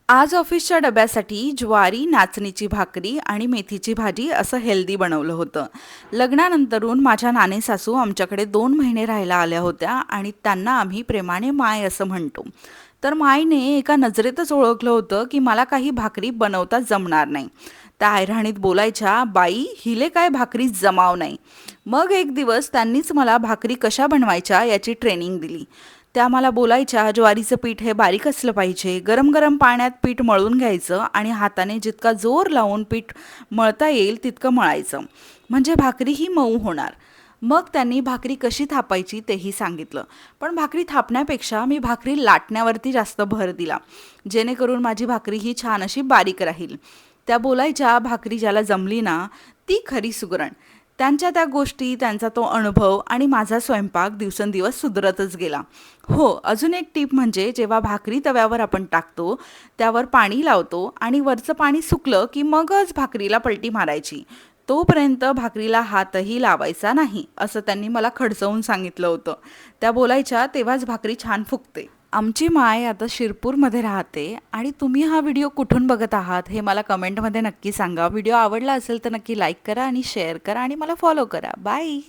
आज ऑफिसच्या डब्यासाठी ज्वारी, नाचणीची भाकरी आणि मेथीची भाजी असं हेल्दी बनवलं होतं. लग्नानंतरून माझ्या नाने सासू आमच्याकडे 2 महिने राहायला आल्या होत्या आणि त्यांना आम्ही प्रेमाने माय असं म्हणतो. तर मायने एका नजरेतच ओळखलं होतं की मला काही भाकरी बनवता जमणार नाही. त्या ऐराणीत बोलायच्या, बाई हिले काय भाकरी जमाव नाही. मग एक दिवस त्यांनीच मला भाकरी कशा बनवायच्या याची ट्रेनिंग दिली. त्या मला बोलायच्या, ज्वारीचं पीठ हे बारीक असलं पाहिजे, गरम गरम पाण्यात पीठ मळून घ्यायचं आणि हाताने जितका जोर लावून पीठ मळता येईल तितकं मळायचं, म्हणजे भाकरी ही मऊ होणार. मग त्यांनी भाकरी कशी थापायची तेही सांगितलं. पण भाकरी थापण्यापेक्षा मी भाकरी लाटण्यावरती जास्त भर दिला, जेणेकरून माझी भाकरी ही छान अशी बारीक राहील. त्या बोलायच्या, भाकरी ज्याला जमली ना ती खरी सुगरण. त्यांच्या त्या गोष्टी, त्यांचा तो अनुभव आणि माझा स्वयंपाक दिवसेंदिवस सुधरतच गेला. हो, अजून एक टीप म्हणजे जेव्हा भाकरी तव्यावर आपण टाकतो, त्यावर पाणी लावतो आणि वरचं पाणी सुकलं की मगच भाकरीला पलटी मारायची. तोपर्यंत भाकरीला हातही लावायचा नाही, असं त्यांनी मला खडसवून सांगितलं होतं. त्या बोलायच्या, तेव्हाच भाकरी छान फुगते. आमची माय आता शिरपूरमध्ये राहते आणि तुम्ही हा व्हिडिओ कुठून बघत आहात हे मला कमेंटमध्ये नक्की सांगा. व्हिडिओ आवडला असेल तर नक्की लाईक करा आणि शेअर करा आणि मला फॉलो करा. बाय.